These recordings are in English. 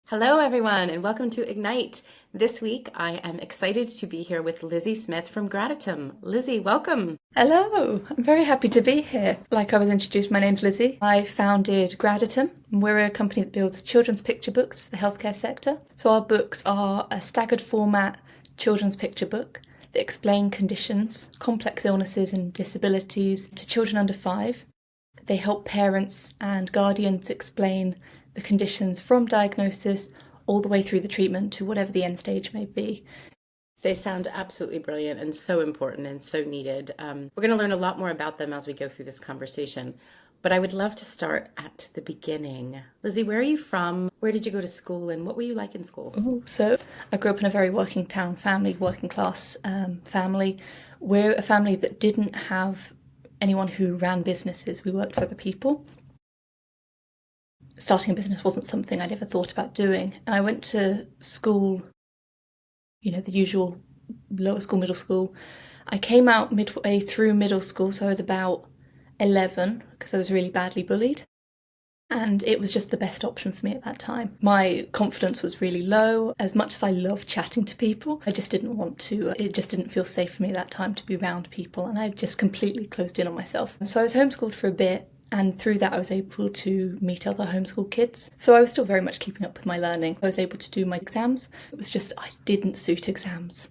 Hello, everyone, and welcome to Ignite. This week, I am excited to be here with Lizzie Smith from Gradatim. Lizzie, welcome. Hello, I'm very happy to be here. Like I was introduced, my name's Lizzie. I founded Gradatim. We're a company that builds children's picture books for the healthcare sector. So our books are a staggered format children's picture book that explain conditions, complex illnesses and disabilities to children under 5. They help parents and guardians explain the conditions from diagnosis all the way through the treatment to whatever the end stage may be. They sound absolutely brilliant and so important and so needed. We're going to learn a lot more about them as we go through this conversation, but I would love to start at the beginning. Lizzie, where are you from? Where did you go to school and what were you like in school? So I grew up in a very working town family, working class family. We're a family that didn't have anyone who ran businesses. We worked for other people. Starting a business wasn't something I'd ever thought about doing. And I went to school, the usual lower school, middle school. I came out midway through middle school, so I was about 11 because I was really badly bullied. And it was just the best option for me at that time. My confidence was really low. As much as I loved chatting to people, I just didn't want to. It just didn't feel safe for me at that time to be around people. And I just completely closed in on myself. So I was homeschooled for a bit. And through that, I was able to meet other homeschool kids. So I was still very much keeping up with my learning. I was able to do my exams. It was just I didn't suit exams.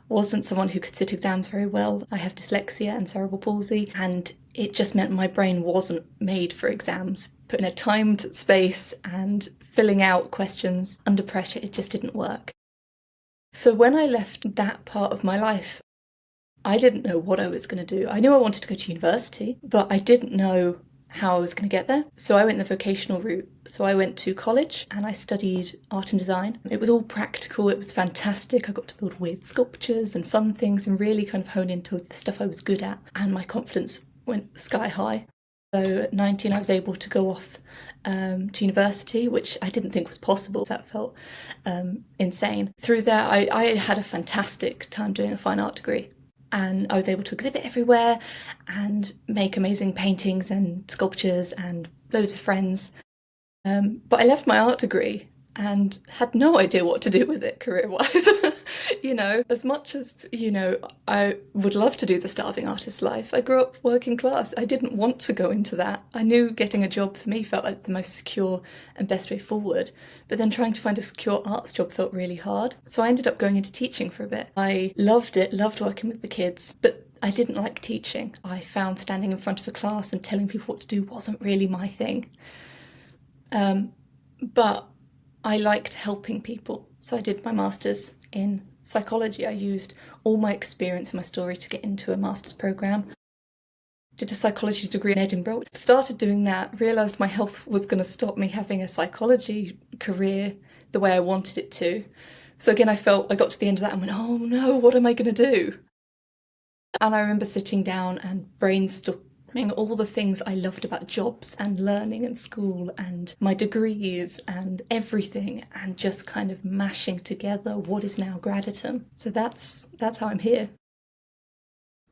Wasn't someone who could sit exams very well. I have dyslexia and cerebral palsy, and it just meant my brain wasn't made for exams. Put in a timed space and filling out questions under pressure, it just didn't work. So when I left that part of my life, I didn't know what I was going to do. I knew I wanted to go to university, but I didn't know how I was going to get there. So I went the vocational route. So I went to college and I studied art and design. It was all practical. It was fantastic. I got to build weird sculptures and fun things and really kind of hone into the stuff I was good at. And my confidence went sky high. So at 19, I was able to go off to university, which I didn't think was possible. That felt insane. Through there, I had a fantastic time doing a fine art degree. And I was able to exhibit everywhere and make amazing paintings and sculptures and loads of friends. But I left my art degree and had no idea what to do with it career-wise. As much as, I would love to do the starving artist life. I grew up working class. I didn't want to go into that. I knew getting a job for me felt like the most secure and best way forward. But then trying to find a secure arts job felt really hard. So I ended up going into teaching for a bit. I loved it, loved working with the kids, but I didn't like teaching. I found standing in front of a class and telling people what to do wasn't really my thing. But I liked helping people. So I did my master's in psychology. I used all my experience and my story to get into a master's programme. Did a psychology degree in Edinburgh. Started doing that, realised my health was going to stop me having a psychology career the way I wanted it to. So again, I got to the end of that and went, oh no, what am I going to do? And I remember sitting down and brainstorming all the things I loved about jobs and learning and school and my degrees and everything, and just kind of mashing together what is now Gradatim. So that's how I'm here.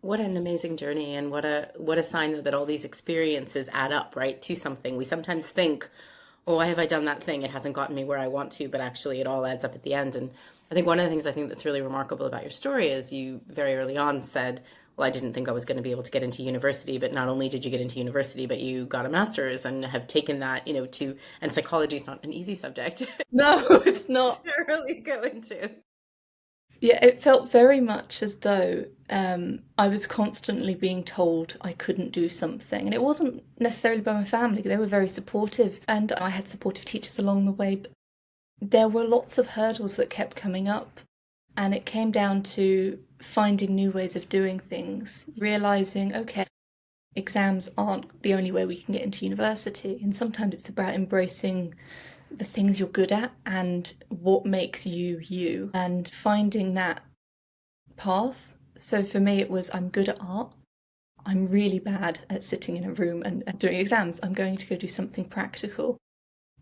What an amazing journey, and what a sign that all these experiences add up, right, to something. We sometimes think, oh, why have I done that thing? It hasn't gotten me where I want to, but actually it all adds up at the end. And I think one of the things I think that's really remarkable about your story is you very early on said, well, I didn't think I was going to be able to get into university, but not only did you get into university, but you got a master's and have taken that, and psychology is not an easy subject. No, it's not. To really go into. Yeah, it felt very much as though I was constantly being told I couldn't do something. And it wasn't necessarily by my family. They were very supportive, and I had supportive teachers along the way. But there were lots of hurdles that kept coming up. And it came down to finding new ways of doing things, realising, okay, exams aren't the only way we can get into university. And sometimes it's about embracing the things you're good at and what makes you you, and finding that path. So for me, it was, I'm good at art. I'm really bad at sitting in a room and doing exams. I'm going to go do something practical.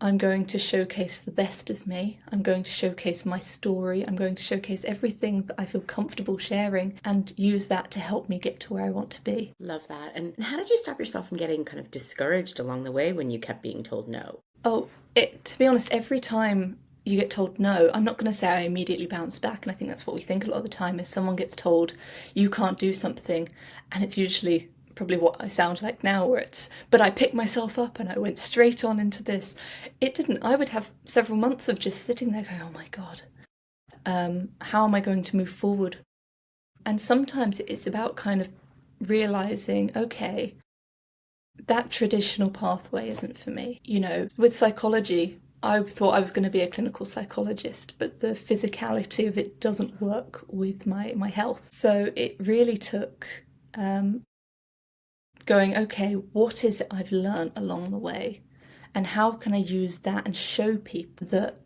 I'm going to showcase the best of me. I'm going to showcase my story. I'm going to showcase everything that I feel comfortable sharing and use that to help me get to where I want to be. Love that. And how did you stop yourself from getting kind of discouraged along the way when you kept being told no? Oh, to be honest, every time you get told no, I'm not going to say I immediately bounce back. And I think that's what we think a lot of the time is someone gets told you can't do something. And it's usually probably what I sound like now, where it's, but I picked myself up and I went straight on into this. It didn't. I would have several months of just sitting there going, oh my God, how am I going to move forward? And sometimes it's about kind of realizing, okay, that traditional pathway isn't for me. You know, with psychology, I thought I was going to be a clinical psychologist, but the physicality of it doesn't work with my health. So it really took going, okay, what is it I've learned along the way? And how can I use that and show people that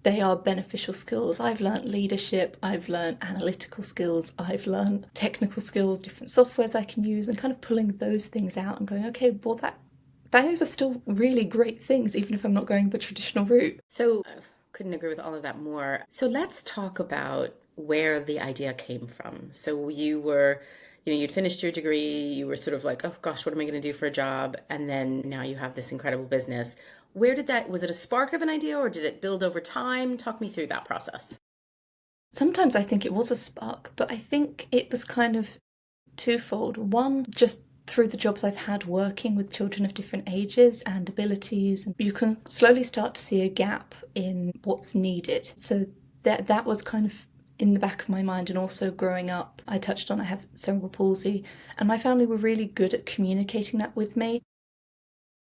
they are beneficial skills? I've learned leadership, I've learned analytical skills, I've learned technical skills, different softwares I can use, and kind of pulling those things out and going, okay, well, those are still really great things, even if I'm not going the traditional route. So couldn't agree with all of that more. So let's talk about where the idea came from. So you'd finished your degree, you were sort of like, oh gosh, what am I going to do for a job? And then now you have this incredible business. Was it a spark of an idea or did it build over time? Talk me through that process. Sometimes I think it was a spark, but I think it was kind of twofold. One, just through the jobs I've had working with children of different ages and abilities, and you can slowly start to see a gap in what's needed. So that was kind of in the back of my mind. And also growing up, I touched on I have cerebral palsy, and my family were really good at communicating that with me,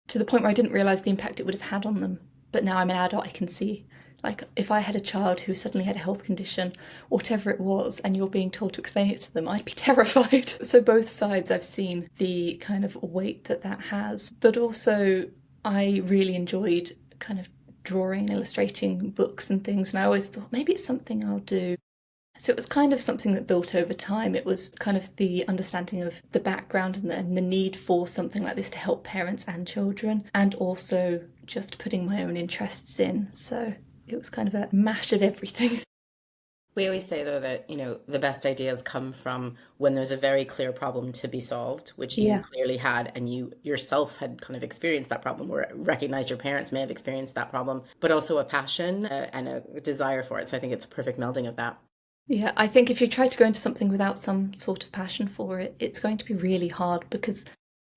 to the point where I didn't realise the impact it would have had on them. But now I'm an adult, I can see. Like, if I had a child who suddenly had a health condition, whatever it was, and you're being told to explain it to them, I'd be terrified. So both sides, I've seen the kind of weight that has. But also, I really enjoyed kind of drawing and illustrating books and things, and I always thought, maybe it's something I'll do. So it was kind of something that built over time. It was kind of the understanding of the background and the need for something like this to help parents and children, and also just putting my own interests in. So it was kind of a mash of everything. We always say, though, that, the best ideas come from when there's a very clear problem to be solved, which you clearly had, and you yourself had kind of experienced that problem, or recognized your parents may have experienced that problem, but also a passion and a desire for it. So I think it's a perfect melding of that. Yeah, I think if you try to go into something without some sort of passion for it, it's going to be really hard, because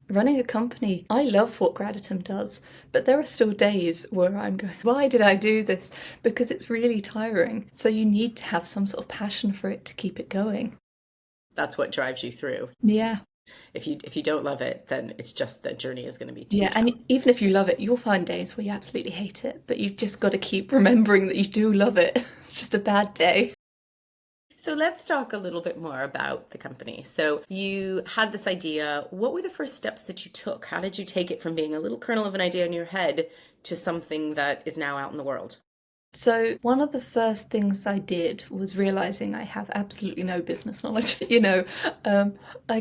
running a company, I love what Gradatim does, but there are still days where I'm going, why did I do this? Because it's really tiring. So you need to have some sort of passion for it to keep it going. That's what drives you through. Yeah. If you don't love it, then it's just the journey is going to be too Yeah, and even if you love it, you'll find days where you absolutely hate it, but you've just got to keep remembering that you do love it. It's just a bad day. So let's talk a little bit more about the company. So you had this idea. What were the first steps that you took? How did you take it from being a little kernel of an idea in your head to something that is now out in the world? So one of the first things I did was realising I have absolutely no business knowledge. Like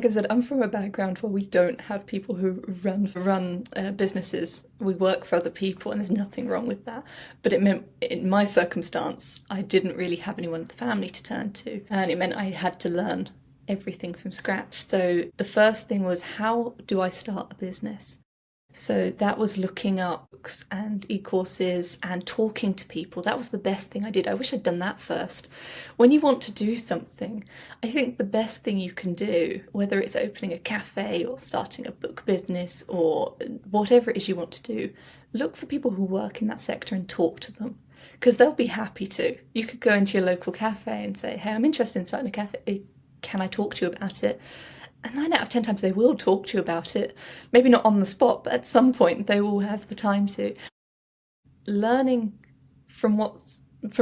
I said, I'm from a background where we don't have people who run businesses. We work for other people, and there's nothing wrong with that. But it meant, in my circumstance, I didn't really have anyone in the family to turn to. And it meant I had to learn everything from scratch. So the first thing was, how do I start a business? So that was looking up books and e-courses and talking to people. That was the best thing I did. I wish I'd done that first. When you want to do something, I think the best thing you can do, whether it's opening a cafe or starting a book business or whatever it is you want to do, look for people who work in that sector and talk to them, because they'll be happy to. You could go into your local cafe and say, hey, I'm interested in starting a cafe. Can I talk to you about it? And 9 out of 10 times they will talk to you about it. Maybe not on the spot, but at some point they will have the time to. Learning from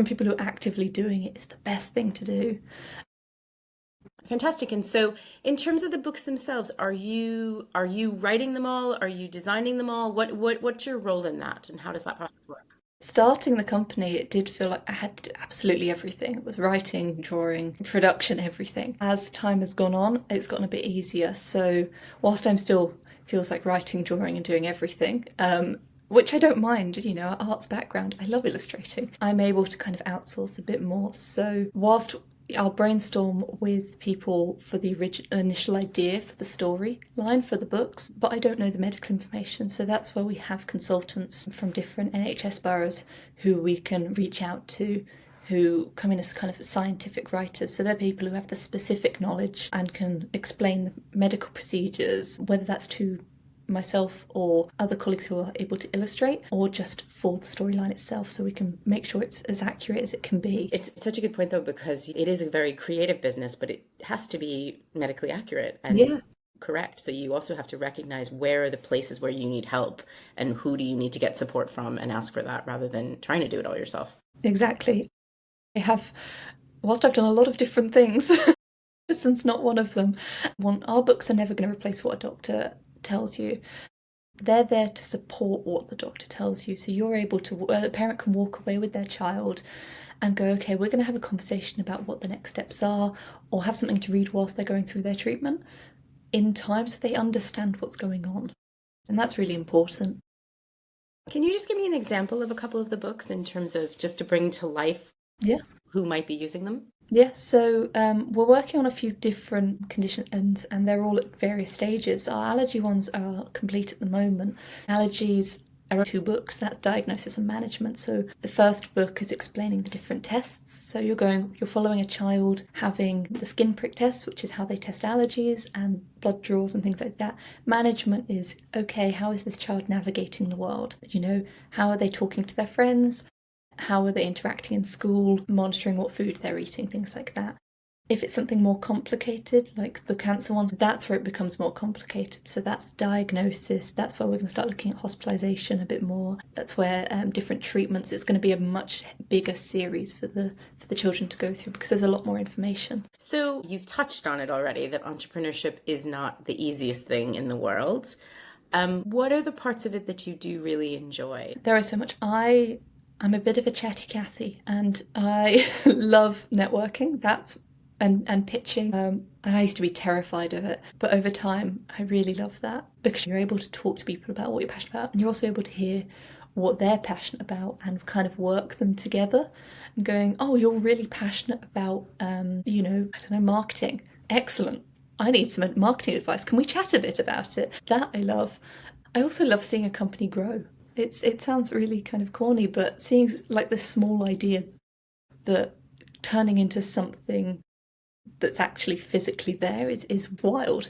people who are actively doing it is the best thing to do. Fantastic. And so in terms of the books themselves, are you writing them all? Are you designing them all? What's your role in that, and how does that process work? Starting the company, it did feel like I had to do absolutely everything. It was writing, drawing, production, everything. As time has gone on, it's gotten a bit easier. So whilst I'm still feels like writing, drawing and doing everything, which I don't mind, you know, arts background. I love illustrating. I'm able to kind of outsource a bit more. So whilst I'll brainstorm with people for the initial idea for the storyline for the books, but I don't know the medical information. So that's where we have consultants from different NHS boroughs who we can reach out to, who come in as kind of scientific writers. So they're people who have the specific knowledge and can explain the medical procedures, whether that's to myself or other colleagues who are able to illustrate, or just for the storyline itself, so we can make sure it's as accurate as it can be. It's such a good point, though, because it is a very creative business, but it has to be medically accurate and correct. So you also have to recognize where are the places where you need help and who do you need to get support from and ask for that rather than trying to do it all yourself. Exactly. Whilst I've done a lot of different things, medicine's not one of them. Our books are never going to replace what a doctor tells you. They're there to support what the doctor tells you. So you're able to, a parent can walk away with their child and go, okay, we're going to have a conversation about what the next steps are, or have something to read whilst they're going through their treatment in time so they understand what's going on. And that's really important. Can you just give me an example of a couple of the books in terms of just to bring to life who might be using them? Yeah, so we're working on a few different conditions and they're all at various stages. Our allergy ones are complete at the moment. Allergies are 2 books, that's diagnosis and management. So the first book is explaining the different tests. So you're following a child having the skin prick test, which is how they test allergies, and blood draws and things like that. Management is, okay, how is this child navigating the world? You know, how are they talking to their friends? How are they interacting in school, monitoring what food they're eating, things like that. If it's something more complicated, like the cancer ones, that's where it becomes more complicated. So that's diagnosis. That's where we're going to start looking at hospitalisation a bit more. That's where different treatments. It's going to be a much bigger series for the children to go through because there's a lot more information. So you've touched on it already, that entrepreneurship is not the easiest thing in the world. What are the parts of it that you do really enjoy? There is so much. I'm a bit of a chatty Cathy and I love networking. And pitching. And I used to be terrified of it. But over time, I really love that because you're able to talk to people about what you're passionate about and you're also able to hear what they're passionate about and kind of work them together and going, oh, you're really passionate about, marketing. Excellent. I need some marketing advice. Can we chat a bit about it? That I love. I also love seeing a company grow. It sounds really kind of corny, but seeing like this small idea that turning into something that's actually physically there is wild.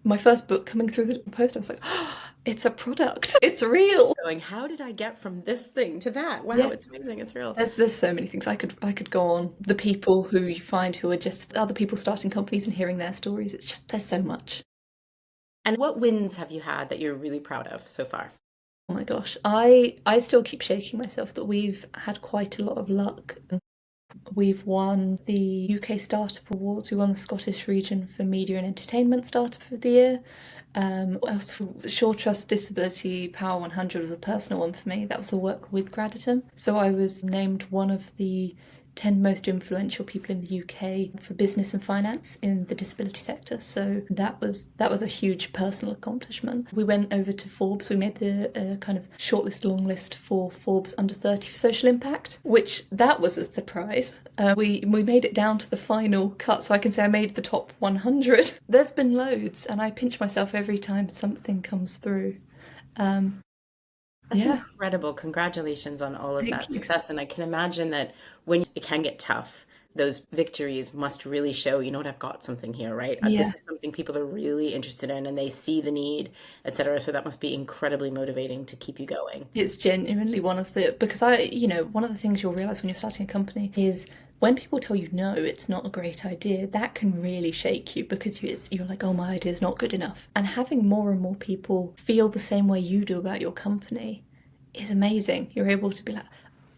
My first book coming through the post, I was like, oh, it's a product. It's real. Going, how did I get from this thing to that? Wow, It's amazing. It's real. There's so many things I could go on. The people who you find who are just other people starting companies and hearing their stories. It's just, there's so much. And what wins have you had that you're really proud of so far? Oh my gosh, I still keep shaking myself that we've had quite a lot of luck. We've won the UK Startup Awards. We won the Scottish region for Media and Entertainment Startup of the Year. Shore Trust Disability Power 100 was a personal one for me. That was the work with Gradatim. So I was named one of the 10 most influential people in the UK for business and finance in the disability sector. So that was a huge personal accomplishment. We went over to Forbes. We made the kind of shortlist, long list for Forbes under 30 for social impact, which that was a surprise. We made it down to the final cut, so I can say I made the top 100. There's been loads, and I pinch myself every time something comes through. That's incredible. Congratulations on all of that success. And I can imagine that when it can get tough, those victories must really show, you know what, I've got something here, right? Yeah. This is something people are really interested in and they see the need, etc. So that must be incredibly motivating to keep you going. It's genuinely one of the things you'll realize when you're starting a company is when people tell you no, it's not a great idea, that can really shake you because you're like, oh, my idea's not good enough. And having more and more people feel the same way you do about your company is amazing. You're able to be like,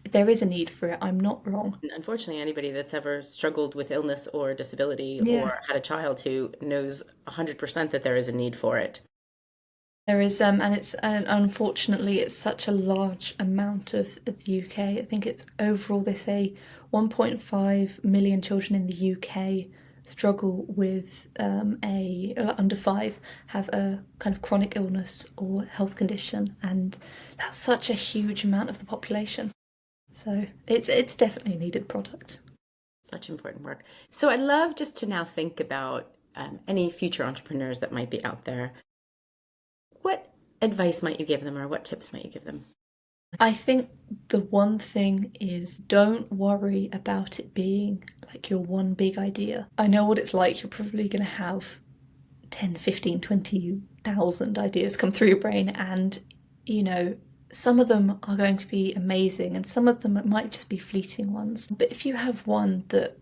there is a need for it, I'm not wrong. Unfortunately, anybody that's ever struggled with illness or disability or had a child who knows 100% that there is a need for it. There is, and unfortunately, it's such a large amount of the UK. I think it's overall, they say 1.5 million children in the UK struggle with under 5 have a kind of chronic illness or health condition, and that's such a huge amount of the population. So it's definitely a needed product. Such important work. So I'd love just to now think about any future entrepreneurs that might be out there. What advice might you give them, or what tips might you give them? I think the one thing is, don't worry about it being like your one big idea. I know what it's like. You're probably going to have 10, 15, 20,000 ideas come through your brain, and some of them are going to be amazing and some of them might just be fleeting ones. But if you have one that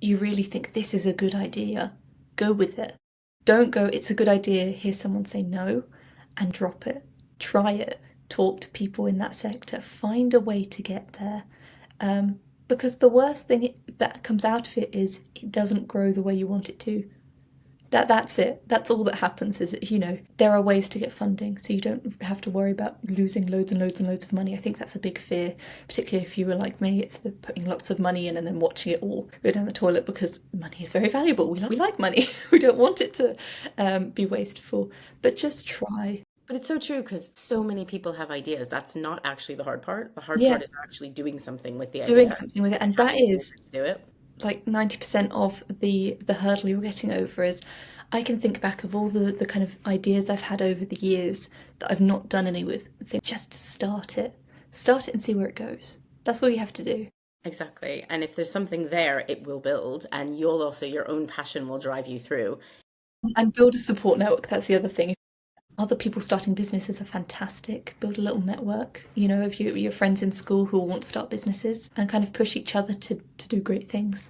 you really think this is a good idea, go with it. Don't go, it's a good idea, hear someone say no, and drop it. Try it. Talk to people in that sector. Find a way to get there. Because the worst thing that comes out of it is it doesn't grow the way you want it to. That's it. That's all that happens is, there are ways to get funding, so you don't have to worry about losing loads and loads and loads of money. I think that's a big fear, particularly if you were like me. It's the putting lots of money in and then watching it all go down the toilet, because money is very valuable. We like money. We don't want it to be wasteful, but just try. But it's so true, because so many people have ideas. That's not actually the hard part. The hard Yeah, part is actually doing something with the doing idea, something with it, and that having is to do it. like 90% of the hurdle you're getting over. Is I can think back of all the kind of ideas I've had over the years that I've not done any with. Just start it and see where it goes. That's all you have to do. Exactly. And if there's something there, it will build, and you'll also, your own passion will drive you through. And build a support network. That's the other thing. Other people starting businesses are fantastic. Build a little network, of your friends in school who want to start businesses, and kind of push each other to do great things.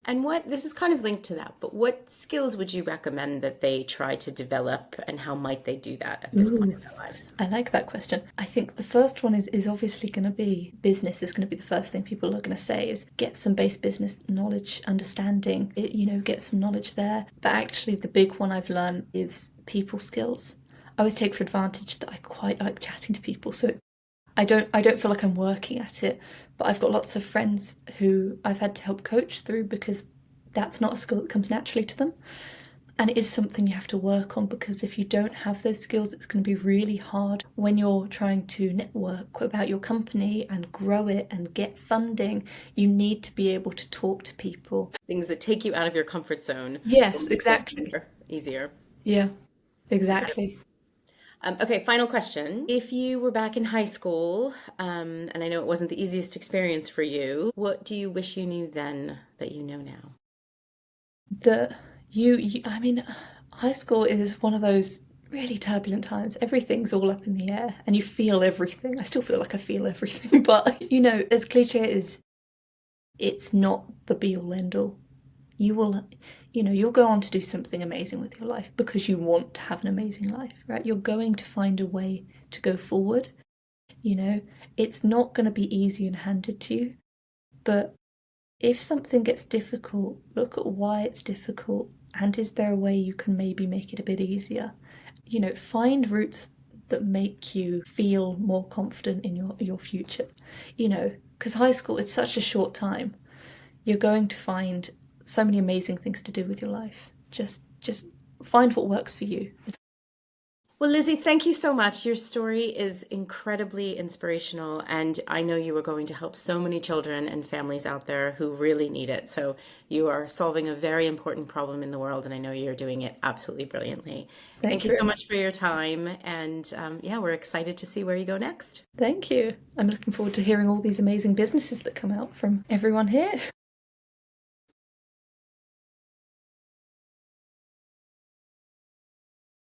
And this is kind of linked to that, but what skills would you recommend that they try to develop, and how might they do that at this point in their lives? I like that question. I think the first one is obviously going to be business is going to be the first thing people are going to say, is get some base business knowledge, understanding, get some knowledge there. But actually the big one I've learned is people skills. I always take for advantage that I quite like chatting to people, so I don't feel like I'm working at it, but I've got lots of friends who I've had to help coach through, because that's not a skill that comes naturally to them. And it is something you have to work on, because if you don't have those skills, it's going to be really hard when you're trying to network about your company and grow it and get funding. You need to be able to talk to people. Things that take you out of your comfort zone. Yes, exactly. Easier. Yeah, exactly. Okay, final question. If you were back in high school, and I know it wasn't the easiest experience for you, what do you wish you knew then that you know now? I mean, high school is one of those really turbulent times. Everything's all up in the air and you feel everything. I still feel like I feel everything, but as cliche as it's not the be all end all. You'll go on to do something amazing with your life because you want to have an amazing life, right? You're going to find a way to go forward. It's not going to be easy and handed to you, but if something gets difficult, look at why it's difficult, and is there a way you can maybe make it a bit easier? Find routes that make you feel more confident in your future. Because high school is such a short time. You're going to find so many amazing things to do with your life. Just find what works for you. Well, Lizzie, thank you so much. Your story is incredibly inspirational, and I know you are going to help so many children and families out there who really need it. So you are solving a very important problem in the world, and I know you're doing it absolutely brilliantly. Thank you so much for your time, and we're excited to see where you go next. Thank you. I'm looking forward to hearing all these amazing businesses that come out from everyone here.